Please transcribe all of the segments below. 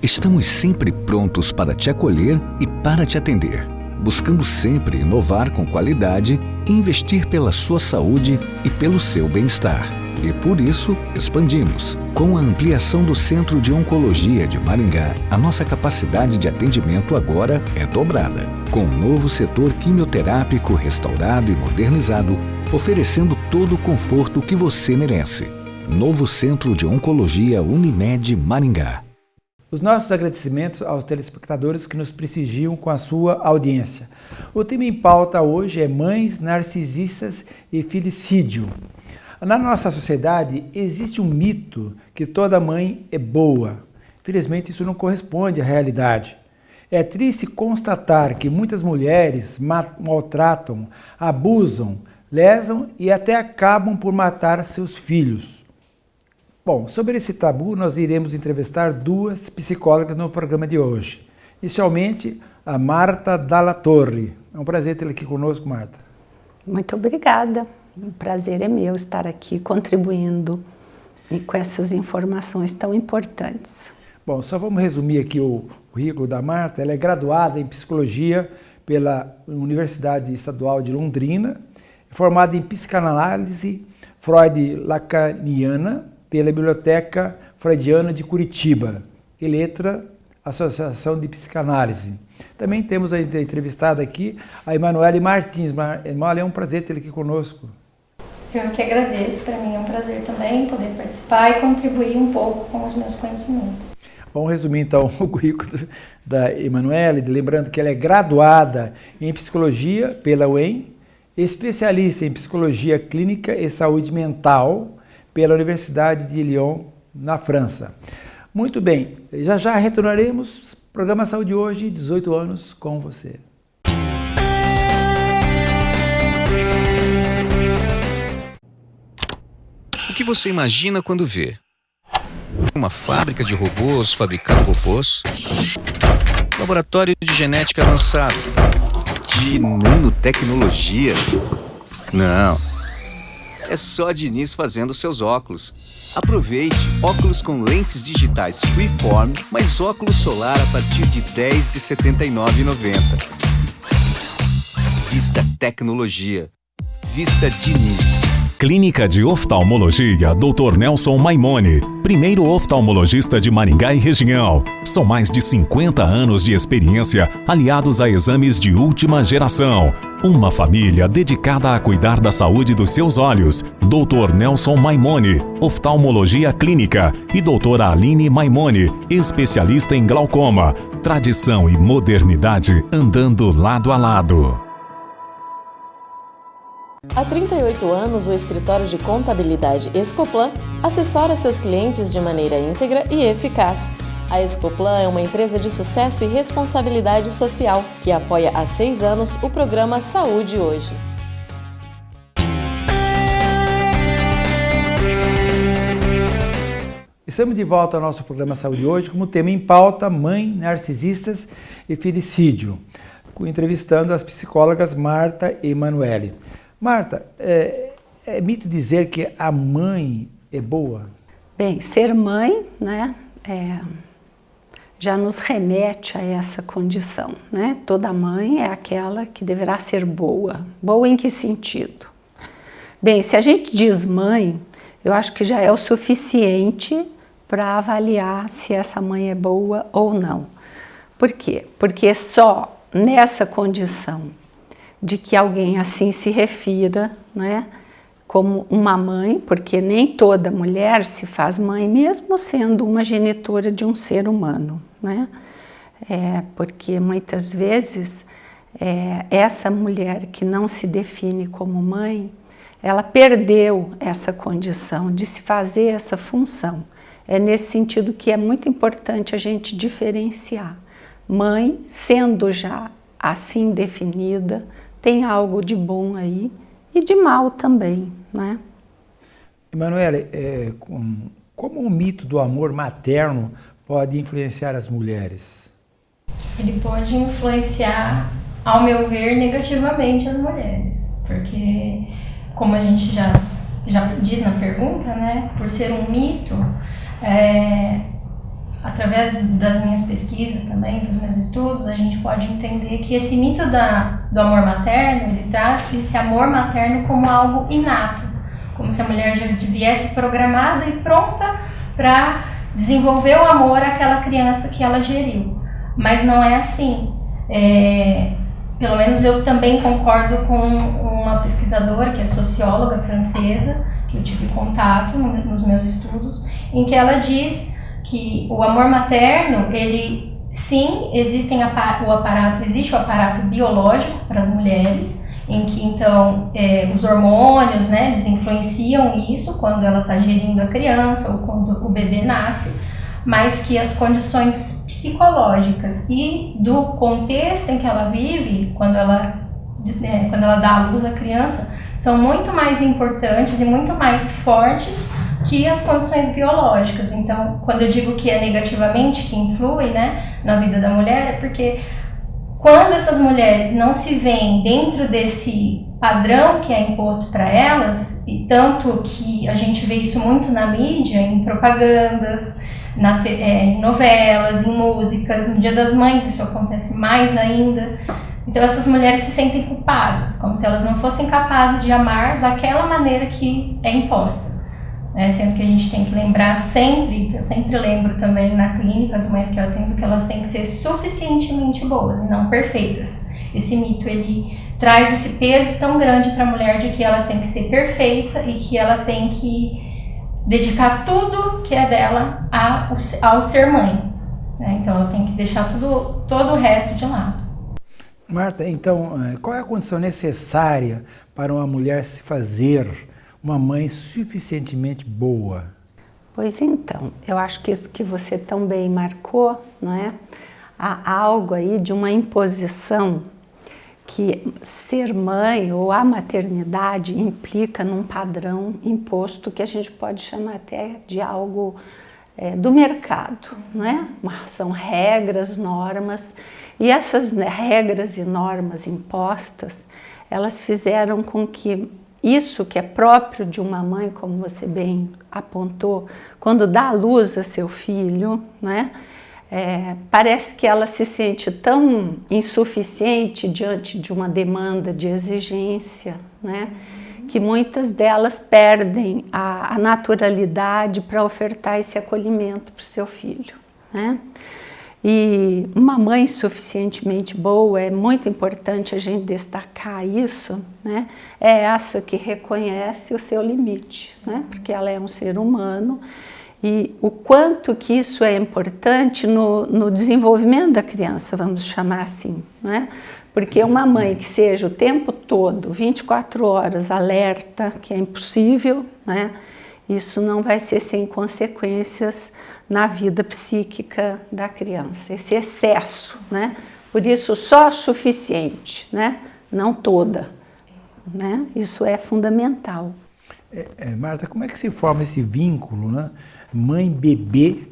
Estamos sempre prontos para te acolher e para te atender, buscando sempre inovar com qualidade e investir pela sua saúde e pelo seu bem-estar. E por isso, expandimos. Com a ampliação do Centro de Oncologia de Maringá, a nossa capacidade de atendimento agora é dobrada, com um novo setor quimioterápico restaurado e modernizado, oferecendo todo o conforto que você merece. Novo Centro de Oncologia Unimed Maringá. Os nossos agradecimentos aos telespectadores que nos prestigiam com a sua audiência. O tema em pauta hoje é mães narcisistas e filicídio. Na nossa sociedade existe um mito que toda mãe é boa. Infelizmente isso não corresponde à realidade. É triste constatar que muitas mulheres maltratam, abusam, lesam e até acabam por matar seus filhos. Bom, sobre esse tabu, nós iremos entrevistar duas psicólogas no programa de hoje. Inicialmente, a Marta Dalla Torre. É um prazer tê-la aqui conosco, Marta. Muito obrigada. O prazer é meu estar aqui contribuindo com essas informações tão importantes. Bom, só vamos resumir aqui o currículo da Marta. Ela é graduada em Psicologia pela Universidade Estadual de Londrina, formada em Psicanálise Freud-Lacaniana, pela Biblioteca Freudiana de Curitiba, e letra Associação de Psicanálise. Também temos a entrevistada aqui a Emanuele Martins. Emanuele, é um prazer ter aqui conosco. Eu que agradeço, para mim é um prazer também poder participar e contribuir um pouco com os meus conhecimentos. Vamos resumir então o currículo da Emanuele, lembrando que ela é graduada em Psicologia pela UEM, especialista em Psicologia Clínica e Saúde Mental pela Universidade de Lyon, na França. Muito bem, já retornaremos. Programa Saúde Hoje, 18 anos com você. O que você imagina quando vê? Uma fábrica de robôs fabricando robôs? Laboratório de genética avançada? De nanotecnologia? Não. É só Diniz fazendo seus óculos. Aproveite óculos com lentes digitais Freeform, mais óculos solar a partir de R$10 de R$ 79,90. Vista Tecnologia. Vista Diniz. Clínica de Oftalmologia Dr. Nelson Maimone, primeiro oftalmologista de Maringá e região. São mais de 50 anos de experiência aliados a exames de última geração. Uma família dedicada a cuidar da saúde dos seus olhos. Dr. Nelson Maimone, oftalmologia clínica, e doutora Aline Maimone, especialista em glaucoma. Tradição e modernidade andando lado a lado. Há 38 anos, o escritório de contabilidade Escoplan assessora seus clientes de maneira íntegra e eficaz. A Escoplan é uma empresa de sucesso e responsabilidade social que apoia há 6 anos o programa Saúde Hoje. Estamos de volta ao nosso programa Saúde Hoje, como tema em pauta, mãe, narcisistas e filicídio, entrevistando as psicólogas Marta e Emanuele. Marta, é mito dizer que a mãe é boa? Bem, ser mãe, né, já nos remete a essa condição, né? Toda mãe é aquela que deverá ser boa. Boa em que sentido? Bem, se a gente diz mãe, eu acho que já é o suficiente para avaliar se essa mãe é boa ou não. Por quê? Porque só nessa condição de que alguém assim se refira, né, como uma mãe, porque nem toda mulher se faz mãe, mesmo sendo uma genitora de um ser humano, né? Porque muitas vezes essa mulher que não se define como mãe, ela perdeu essa condição de se fazer essa função. É nesse sentido que é muito importante a gente diferenciar. Mãe, sendo já assim definida, tem algo de bom aí e de mal também, né? Emanuele, como o mito do amor materno pode influenciar as mulheres? Ele pode influenciar, ao meu ver, negativamente as mulheres, porque, como a gente já diz na pergunta, né, por ser um mito, através das minhas pesquisas também, dos meus estudos, a gente pode entender que esse mito do amor materno, ele traz esse amor materno como algo inato, como se a mulher já viesse programada e pronta para desenvolver o amor àquela criança que ela geriu. Mas não é assim. Pelo menos eu também concordo com uma pesquisadora, que é socióloga francesa, que eu tive contato nos meus estudos, em que ela diz que o amor materno, ele sim, existe o aparato biológico para as mulheres, em que então os hormônios, né, eles influenciam isso quando ela está gerindo a criança ou quando o bebê nasce, mas que as condições psicológicas e do contexto em que ela vive, quando ela dá à luz à criança, são muito mais importantes e muito mais fortes que as condições biológicas. Então, quando eu digo que é negativamente que influi, né, na vida da mulher, é porque quando essas mulheres não se veem dentro desse padrão que é imposto para elas, e tanto que a gente vê isso muito na mídia, em propagandas, em novelas, em músicas, no Dia das Mães isso acontece mais ainda. Então essas mulheres se sentem culpadas, como se elas não fossem capazes de amar daquela maneira que é imposta. Sendo que a gente tem que lembrar sempre, que eu sempre lembro também na clínica, as mães que eu atendo, que elas têm que ser suficientemente boas e não perfeitas. Esse mito, ele traz esse peso tão grande para a mulher de que ela tem que ser perfeita e que ela tem que dedicar tudo que é dela ao ser mãe. Então ela tem que deixar todo o resto de lado. Marta, então, qual é a condição necessária para uma mulher se fazer uma mãe suficientemente boa? Pois então, eu acho que isso que você também marcou, não é? Há algo aí de uma imposição que ser mãe ou a maternidade implica num padrão imposto que a gente pode chamar até de algo do mercado, não é? São regras, normas, e essas regras e normas impostas, elas fizeram com que isso que é próprio de uma mãe, como você bem apontou, quando dá à luz a seu filho, né? Parece que ela se sente tão insuficiente diante de uma demanda de exigência, né? Que muitas delas perdem a naturalidade para ofertar esse acolhimento para o seu filho, né? E uma mãe suficientemente boa, é muito importante a gente destacar isso, né? É essa que reconhece o seu limite, né? Porque ela é um ser humano e o quanto que isso é importante no desenvolvimento da criança, vamos chamar assim, né? Porque uma mãe que seja o tempo todo, 24 horas alerta, que é impossível, né? Isso não vai ser sem consequências na vida psíquica da criança, esse excesso, né? Por isso só suficiente, né? Não toda, né? Isso é fundamental. Marta, como é que se forma esse vínculo, né? Mãe-bebê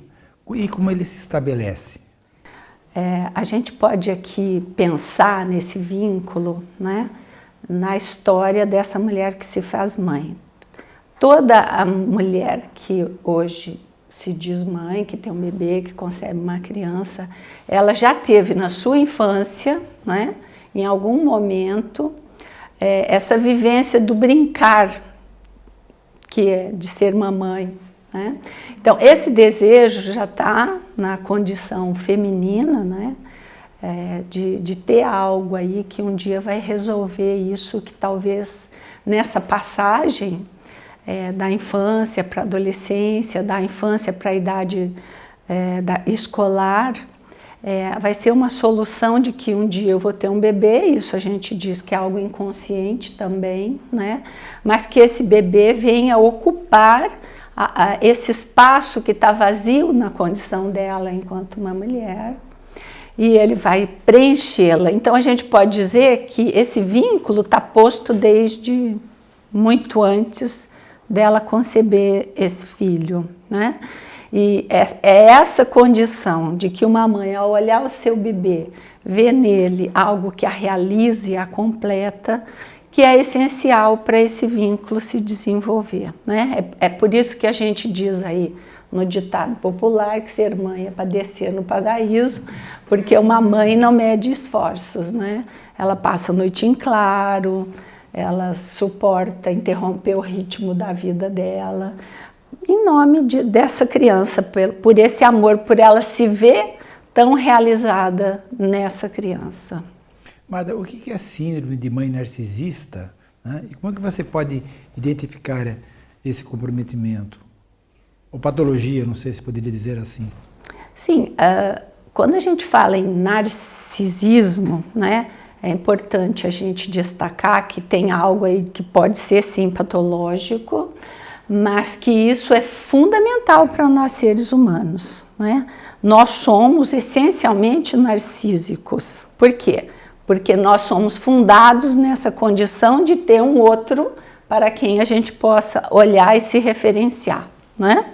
e como ele se estabelece? A gente pode aqui pensar nesse vínculo, né? Na história dessa mulher que se faz mãe. Toda a mulher que hoje se diz mãe, que tem um bebê, que concebe uma criança, ela já teve na sua infância, né, em algum momento, essa vivência do brincar, que é de ser mamãe, né? Então, esse desejo já está na condição feminina, né, de ter algo aí que um dia vai resolver isso, que talvez nessa passagem da infância para a adolescência, da infância para a idade escolar, vai ser uma solução de que um dia eu vou ter um bebê, isso a gente diz que é algo inconsciente também, né? Mas que esse bebê venha ocupar esse espaço que está vazio na condição dela enquanto uma mulher, e ele vai preenchê-la. Então a gente pode dizer que esse vínculo está posto desde muito antes dela conceber esse filho, né? E é essa condição de que uma mãe, ao olhar o seu bebê, vê nele algo que a realize, a completa, que é essencial para esse vínculo se desenvolver, né? É por isso que a gente diz aí no ditado popular que ser mãe é padecer no paraíso, porque uma mãe não mede esforços, né? Ela passa a noite em claro, ela suporta interromper o ritmo da vida dela, em nome dessa criança, por esse amor, por ela se ver tão realizada nessa criança. Marta, o que é a síndrome de mãe narcisista, né? E como é que você pode identificar esse comprometimento? Ou patologia, não sei se poderia dizer assim. Sim, quando a gente fala em narcisismo, né, é importante a gente destacar que tem algo aí que pode ser sim patológico, mas que isso é fundamental para nós seres humanos, né? Nós somos essencialmente narcísicos. Por quê? Porque nós somos fundados nessa condição de ter um outro para quem a gente possa olhar e se referenciar, né?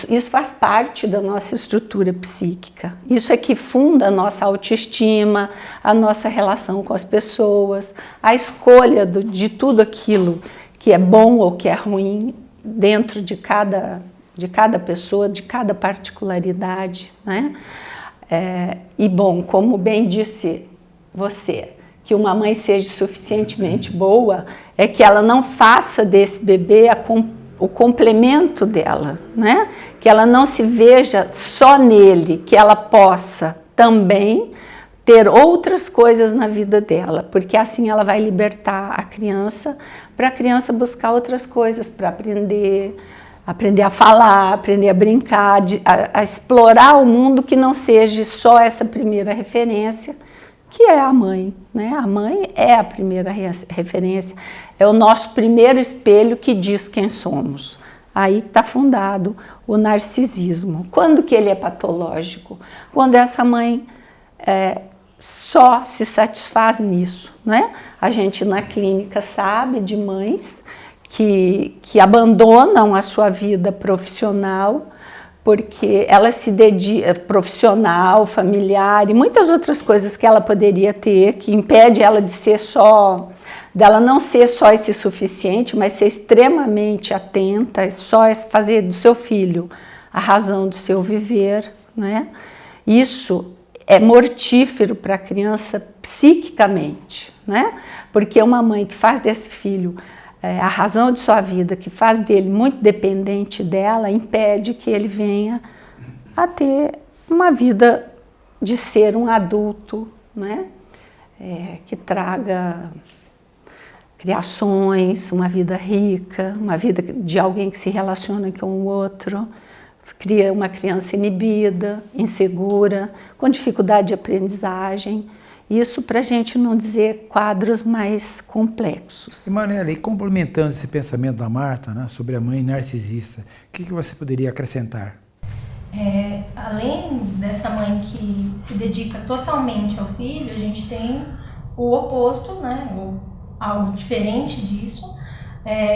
Isso faz parte da nossa estrutura psíquica. Isso é que funda a nossa autoestima, a nossa relação com as pessoas, a escolha de tudo aquilo que é bom ou que é ruim dentro de cada pessoa, de cada particularidade, né? E bom, como bem disse você, que uma mãe seja suficientemente boa é que ela não faça desse bebê o complemento dela, né? Que ela não se veja só nele, que ela possa também ter outras coisas na vida dela, porque assim ela vai libertar a criança, para a criança buscar outras coisas, para aprender a falar, aprender a brincar, a explorar o mundo que não seja só essa primeira referência, que é a mãe, né? A mãe é a primeira referência, é o nosso primeiro espelho que diz quem somos. Aí está fundado o narcisismo. Quando que ele é patológico? Quando essa mãe só se satisfaz nisso, né? A gente na clínica sabe de mães que abandonam a sua vida profissional porque ela se dedica, profissional, familiar e muitas outras coisas que ela poderia ter, que impede ela dela não ser só esse suficiente, mas ser extremamente atenta, só fazer do seu filho a razão do seu viver, né? Isso é mortífero para a criança psiquicamente, né? Porque uma mãe que faz desse filho a razão de sua vida, que faz dele muito dependente dela, impede que ele venha a ter uma vida de ser um adulto, né? Que traga criações, uma vida rica, uma vida de alguém que se relaciona com o outro, cria uma criança inibida, insegura, com dificuldade de aprendizagem. Isso para a gente não dizer quadros mais complexos. Emanuela, e complementando esse pensamento da Marta, né, sobre a mãe narcisista, o que você poderia acrescentar? Além dessa mãe que se dedica totalmente ao filho, a gente tem o oposto, né, ou algo diferente disso,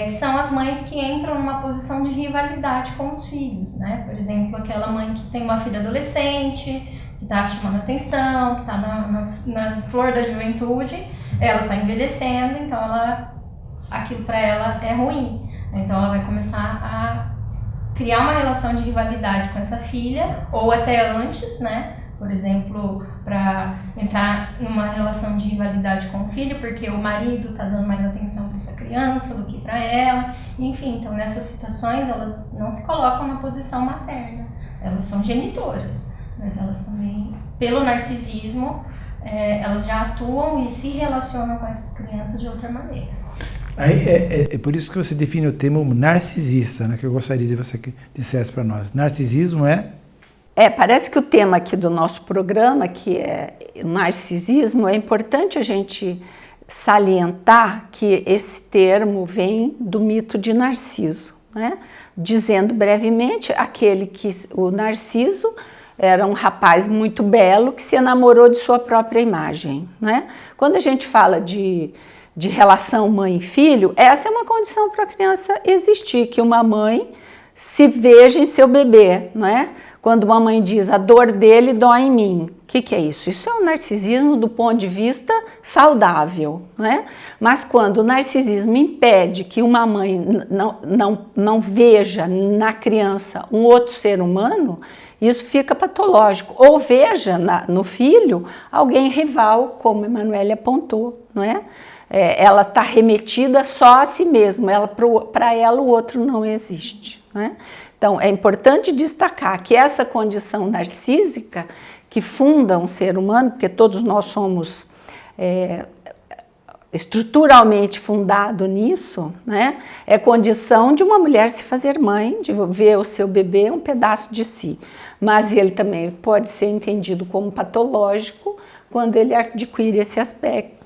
que são as mães que entram numa posição de rivalidade com os filhos, né? Por exemplo, aquela mãe que tem uma filha adolescente, que está chamando atenção, que está na flor da juventude, ela está envelhecendo, então aquilo para ela é ruim. Então ela vai começar a criar uma relação de rivalidade com essa filha, ou até antes, né? Por exemplo, para entrar numa relação de rivalidade com o filho, porque o marido está dando mais atenção para essa criança do que para ela. Enfim, então nessas situações elas não se colocam na posição materna, elas são genitoras, mas elas também, pelo narcisismo, elas já atuam e se relacionam com essas crianças de outra maneira. É por isso que você define o termo narcisista, né, que eu gostaria de você que dissesse para nós. Narcisismo parece que o tema aqui do nosso programa, que é narcisismo, é importante a gente salientar que esse termo vem do mito de Narciso, né? Dizendo brevemente o Narciso era um rapaz muito belo que se enamorou de sua própria imagem, né? Quando a gente fala de relação mãe e filho, essa é uma condição para a criança existir, que uma mãe se veja em seu bebê, não é? Quando uma mãe diz a dor dele dói em mim, o que é isso? Isso é um narcisismo do ponto de vista saudável, né? Mas quando o narcisismo impede que uma mãe não veja na criança um outro ser humano, isso fica patológico. Ou veja no filho alguém rival, como a Emanuele apontou, não é? Ela está remetida só a si mesma, para ela o outro não existe, né? Então, é importante destacar que essa condição narcísica que funda um ser humano, porque todos nós somos estruturalmente fundados nisso, né? É condição de uma mulher se fazer mãe, de ver o seu bebê um pedaço de si. Mas ele também pode ser entendido como patológico quando ele adquire esse aspecto,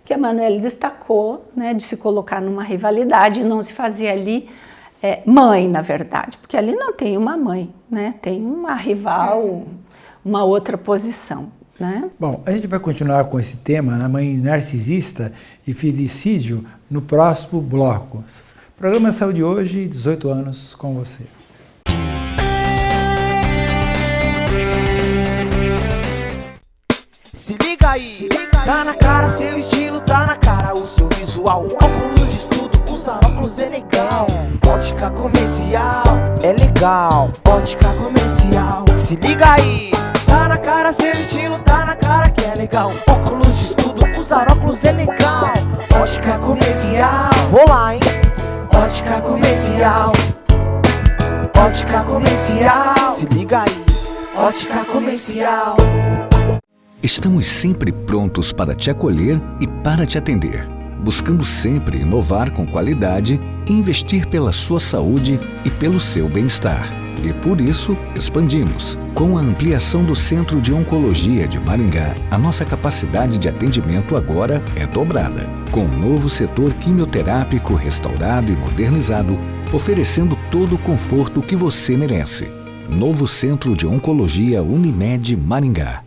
que a Emanuele destacou, né, de se colocar numa rivalidade e não se fazer ali mãe, na verdade, porque ali não tem uma mãe, né, tem uma rival, uma outra posição, né? Bom, a gente vai continuar com esse tema, na mãe narcisista e filicídio, no próximo bloco. Programa Saúde Hoje, 18 anos com você. Se liga aí, tá na cara seu estilo, tá na cara o seu visual. Óculos de estudo, usar óculos é legal. Ótica comercial, é legal. Ótica comercial, se liga aí, tá na cara seu estilo, tá na cara que é legal. Óculos de estudo, usar óculos é legal. Ótica comercial, vou lá, hein? Ótica comercial, ótica comercial, se liga aí, ótica comercial. Estamos sempre prontos para te acolher e para te atender, buscando sempre inovar com qualidade e investir pela sua saúde e pelo seu bem-estar. E por isso, expandimos. Com a ampliação do Centro de Oncologia de Maringá, a nossa capacidade de atendimento agora é dobrada, com um novo setor quimioterápico restaurado e modernizado, oferecendo todo o conforto que você merece. Novo Centro de Oncologia Unimed Maringá.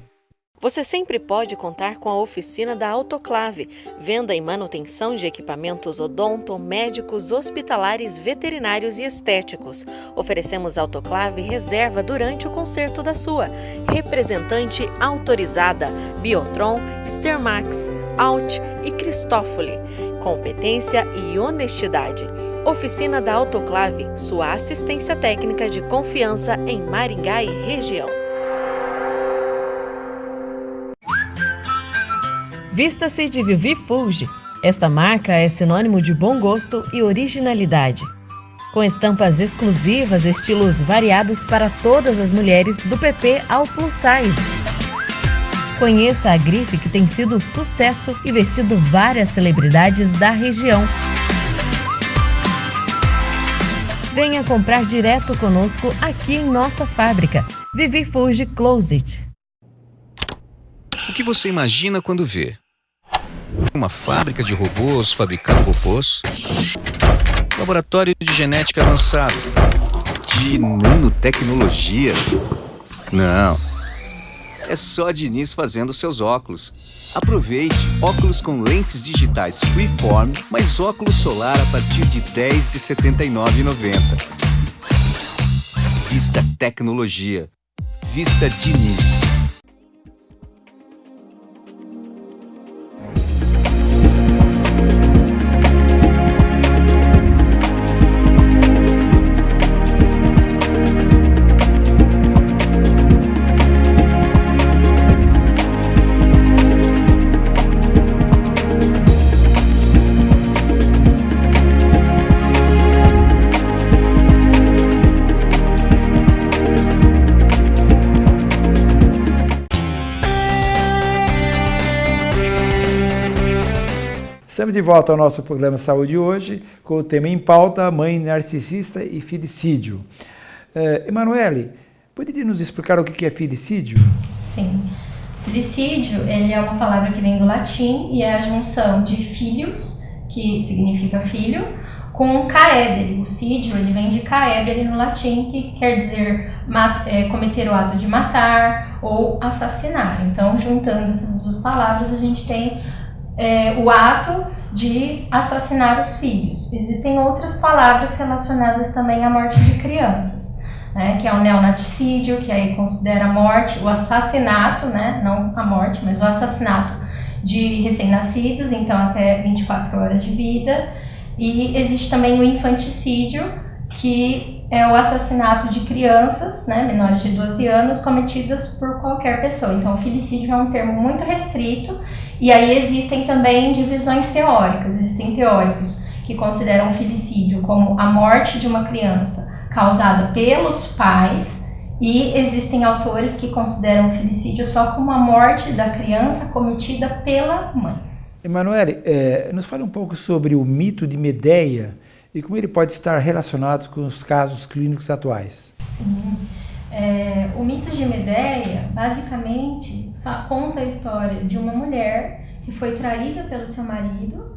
Você sempre pode contar com a oficina da Autoclave, venda e manutenção de equipamentos odonto, médicos, hospitalares, veterinários e estéticos. Oferecemos autoclave reserva durante o conserto da sua. Representante autorizada, Biotron, Stermax, Alt e Cristófoli. Competência e honestidade. Oficina da Autoclave, sua assistência técnica de confiança em Maringá e região. Vista-se de Vivi Fulge. Esta marca é sinônimo de bom gosto e originalidade. Com estampas exclusivas, estilos variados para todas as mulheres, do PP ao plus size. Conheça a grife que tem sido sucesso e vestido várias celebridades da região. Venha comprar direto conosco aqui em nossa fábrica. Vivi Fulge Closet. O que você imagina quando vê? Uma fábrica de robôs fabricando robôs? Laboratório de genética avançada? De nanotecnologia? Não. É só a Diniz fazendo seus óculos. Aproveite óculos com lentes digitais Freeform, mais óculos solar a partir de R$10 de R$ 79,90. Vista Tecnologia. Vista Diniz. Estamos de volta ao nosso programa Saúde Hoje, com o tema em pauta, mãe narcisista e filicídio. Emanuele, poderia nos explicar o que é filicídio? Sim. Filicídio, ele é uma palavra que vem do latim e é a junção de filhos, que significa filho, com caedere. O sídio, ele vem de caedere no latim, que quer dizer cometer o ato de matar ou assassinar. Então, juntando essas duas palavras, a gente tem o ato de assassinar os filhos. Existem outras palavras relacionadas também à morte de crianças, né, que é o neonaticídio, que aí considera a morte, o assassinato, né, não a morte, mas o assassinato de recém-nascidos, então até 24 horas de vida. E existe também o infanticídio, que é o assassinato de crianças, né, menores de 12 anos, cometidas por qualquer pessoa. Então o filicídio é um termo muito restrito, e aí existem também divisões teóricas. Existem teóricos que consideram o filicídio como a morte de uma criança causada pelos pais, e existem autores que consideram o filicídio só como a morte da criança cometida pela mãe. Emanuele, nos fala um pouco sobre o mito de Medeia e como ele pode estar relacionado com os casos clínicos atuais. Sim, o mito de Medeia basicamente conta a história de uma mulher que foi traída pelo seu marido,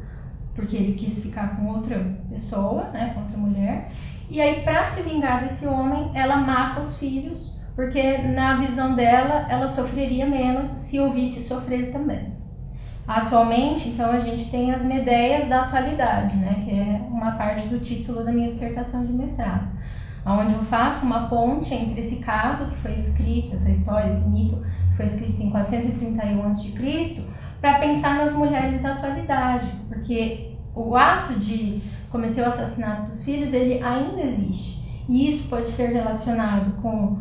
porque ele quis ficar com outra pessoa, né, com outra mulher. E aí, para se vingar desse homem, ela mata os filhos, porque na visão dela, ela sofreria menos se o visse sofrer também. Atualmente, então, a gente tem as Medeias da atualidade, né, que é uma parte do título da minha dissertação de mestrado, onde eu faço uma ponte entre esse caso que foi escrito, essa história, esse mito, que foi escrito em 431 a.C., para pensar nas mulheres da atualidade, porque o ato de cometer o assassinato dos filhos, ele ainda existe. E isso pode ser relacionado com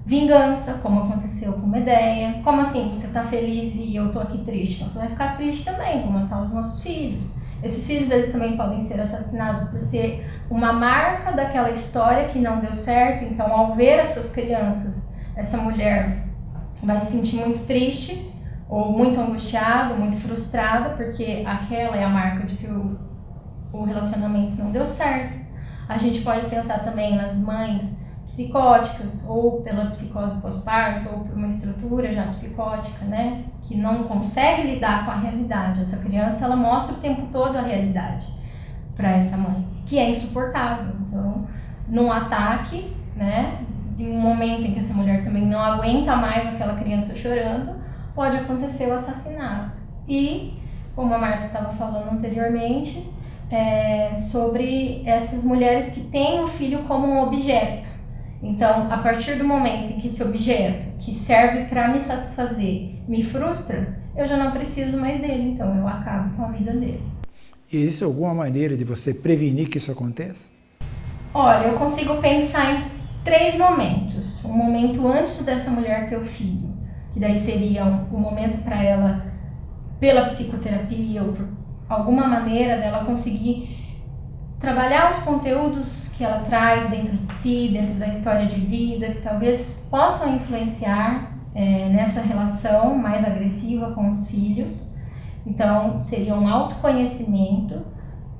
vingança, como aconteceu com Medeia. Como assim, você está feliz e eu estou aqui triste? Então, você vai ficar triste também, vou matar os nossos filhos. Esses filhos, eles também podem ser assassinados por ser uma marca daquela história que não deu certo. Então, ao ver essas crianças, essa mulher vai se sentir muito triste, ou muito angustiada, muito frustrada, porque aquela é a marca de que o relacionamento não deu certo. A gente pode pensar também nas mães psicóticas, ou pela psicose pós-parto, ou por uma estrutura já psicótica, né, que não consegue lidar com a realidade. Essa criança, ela mostra o tempo todo a realidade para essa mãe, que é insuportável. Então, num ataque, né, em um momento em que essa mulher também não aguenta mais aquela criança chorando, pode acontecer o assassinato. E, como a Marta estava falando anteriormente, sobre essas mulheres que têm o filho como um objeto. Então, a partir do momento em que esse objeto, que serve para me satisfazer, me frustra, eu já não preciso mais dele, então eu acabo com a vida dele. E existe alguma maneira de você prevenir que isso aconteça? Olha, eu consigo pensar em 3 momentos. Um momento antes dessa mulher ter o filho, que daí seria um momento para ela, pela psicoterapia ou por alguma maneira dela conseguir trabalhar os conteúdos que ela traz dentro de si, dentro da história de vida, que talvez possam influenciar nessa relação mais agressiva com os filhos. Então, seria um autoconhecimento,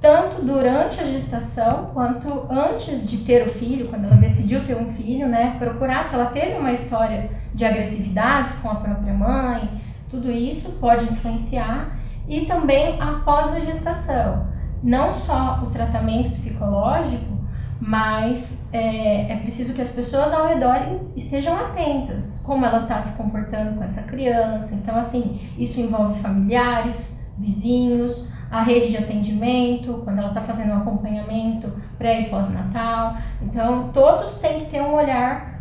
tanto durante a gestação, quanto antes de ter o filho, quando ela decidiu ter um filho, né, procurar se ela teve uma história de agressividades com a própria mãe, tudo isso pode influenciar. E também após a gestação, não só o tratamento psicológico, mas é preciso que as pessoas ao redor estejam atentas, como ela está se comportando com essa criança. Então, assim, isso envolve familiares, vizinhos, a rede de atendimento, quando ela está fazendo um acompanhamento pré e pós-natal. Então, todos têm que ter um olhar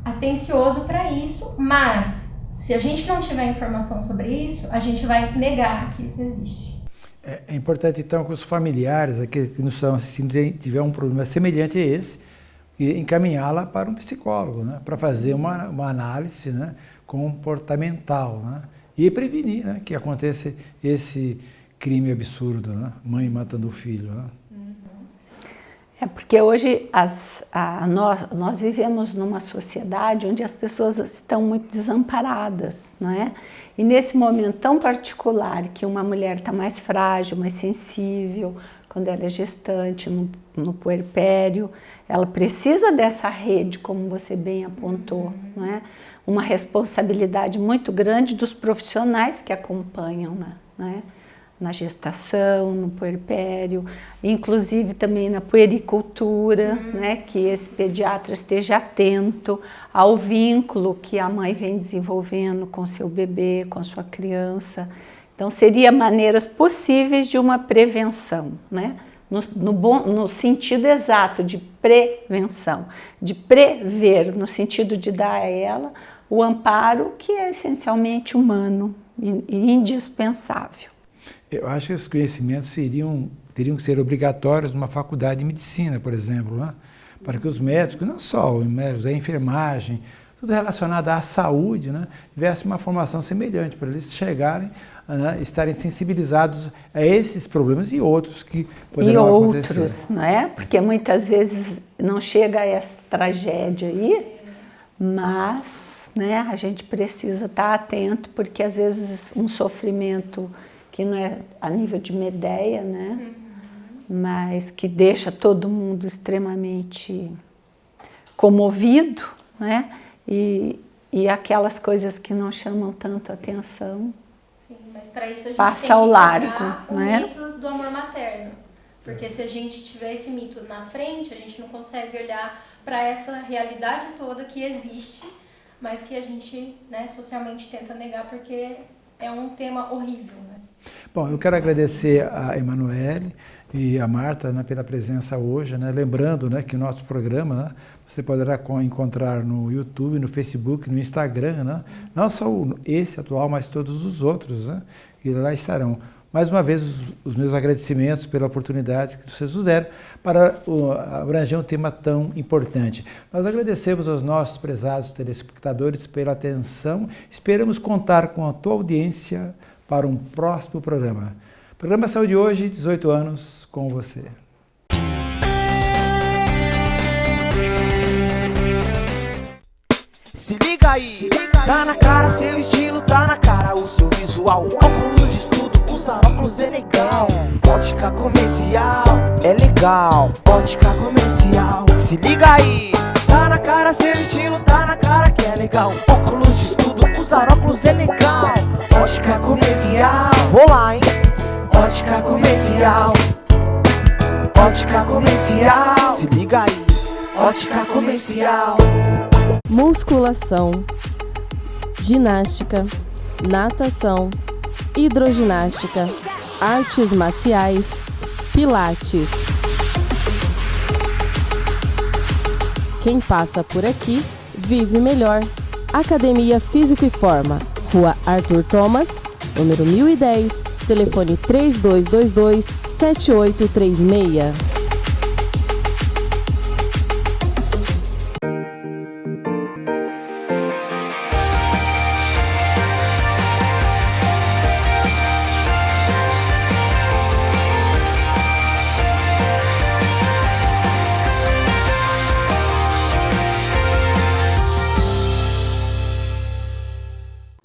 atencioso para isso, mas se a gente não tiver informação sobre isso, a gente vai negar que isso existe. É importante, então, que os familiares, aqueles que nos estão assistindo, tiver um problema semelhante a esse, encaminhá-la para um psicólogo, né, para fazer uma análise, né, comportamental, né, e prevenir, né, que aconteça esse crime absurdo, né, mãe matando o filho. Né. Porque hoje nós vivemos numa sociedade onde as pessoas estão muito desamparadas, não é? E nesse momento tão particular que uma mulher está mais frágil, mais sensível, quando ela é gestante, no puerpério, ela precisa dessa rede, como você bem apontou, não é? Uma responsabilidade muito grande dos profissionais que acompanham, né? Na gestação, no puerpério, inclusive também na puericultura, né, que esse pediatra esteja atento ao vínculo que a mãe vem desenvolvendo com seu bebê, com a sua criança. Então, seria maneiras possíveis de uma prevenção, né, no sentido exato de prevenção, de prever, no sentido de dar a ela o amparo que é essencialmente humano e indispensável. Eu acho que esses conhecimentos teriam que ser obrigatórios numa faculdade de medicina, por exemplo, né? Para que os médicos, não só os médicos, a enfermagem, tudo relacionado à saúde, né, tivesse uma formação semelhante, para eles chegarem, né, estarem sensibilizados a esses problemas e outros que poderão acontecer. E outros, não é? Porque muitas vezes não chega a essa tragédia aí, mas, né, a gente precisa estar atento, porque às vezes um sofrimento que não é a nível de Medea, né, mas que deixa todo mundo extremamente comovido, né? E aquelas coisas que não chamam tanto atenção. Sim, mas para isso a gente passa tem ao que largo, o né? mito do amor materno. Porque se a gente tiver esse mito na frente, a gente não consegue olhar para essa realidade toda que existe, mas que a gente, né, socialmente tenta negar porque é um tema horrível, né? Bom, eu quero agradecer a Emanuele e a Marta, né, pela presença hoje, né? Lembrando, né, que o nosso programa, né, você poderá encontrar no YouTube, no Facebook, no Instagram, né? Não só esse atual, mas todos os outros, né, que lá estarão. Mais uma vez, os meus agradecimentos pela oportunidade que vocês nos deram para abranger um tema tão importante. Nós agradecemos aos nossos prezados telespectadores pela atenção. Esperamos contar com a tua audiência para um próximo programa. Programa Saúde Hoje, 18 anos com você. Se liga aí, tá na cara seu estilo, tá na cara o seu visual. Óculos de estudo, usar óculos é legal. Ótica comercial, é legal. Ótica comercial, se liga aí, tá na cara seu estilo, tá na cara que é legal. Óculos de estudo, usar óculos é legal. Ótica comercial, vou lá, hein? Ótica comercial, ótica comercial, se liga aí, ótica comercial. Musculação, ginástica, natação, hidroginástica, artes marciais, pilates. Quem passa por aqui vive melhor. Academia Físico e Forma, Rua Arthur Thomas, número 1010, telefone 3222-7836.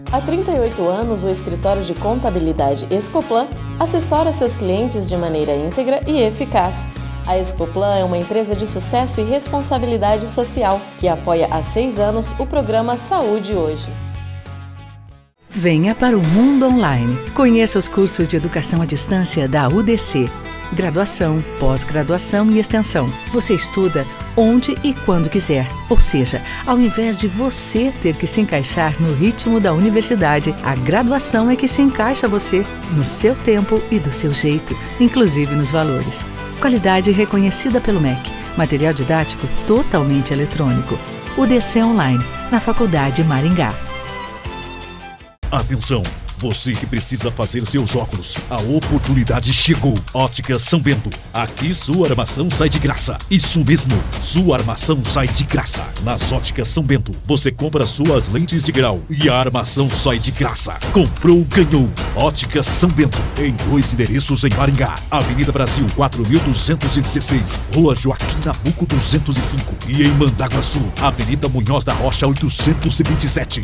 Há 38 anos, o escritório de contabilidade Escoplan assessora seus clientes de maneira íntegra e eficaz. A Escoplan é uma empresa de sucesso e responsabilidade social que apoia há 6 anos o programa Saúde Hoje. Venha para o mundo online. Conheça os cursos de educação à distância da UDC. Graduação, pós-graduação e extensão. Você estuda onde e quando quiser. Ou seja, ao invés de você ter que se encaixar no ritmo da universidade, a graduação é que se encaixa você, no seu tempo e do seu jeito, inclusive nos valores. Qualidade reconhecida pelo MEC. Material didático totalmente eletrônico. UDC Online, na Faculdade Maringá. Atenção! Você que precisa fazer seus óculos, a oportunidade chegou. Ótica São Bento. Aqui sua armação sai de graça. Isso mesmo, sua armação sai de graça. Nas Óticas São Bento, você compra suas lentes de grau e a armação sai de graça. Comprou, ganhou. Ótica São Bento. Em 2 endereços em Maringá. Avenida Brasil 4216, Rua Joaquim Nabuco 205 e em Mandaguaçu, Avenida Munhoz da Rocha 827.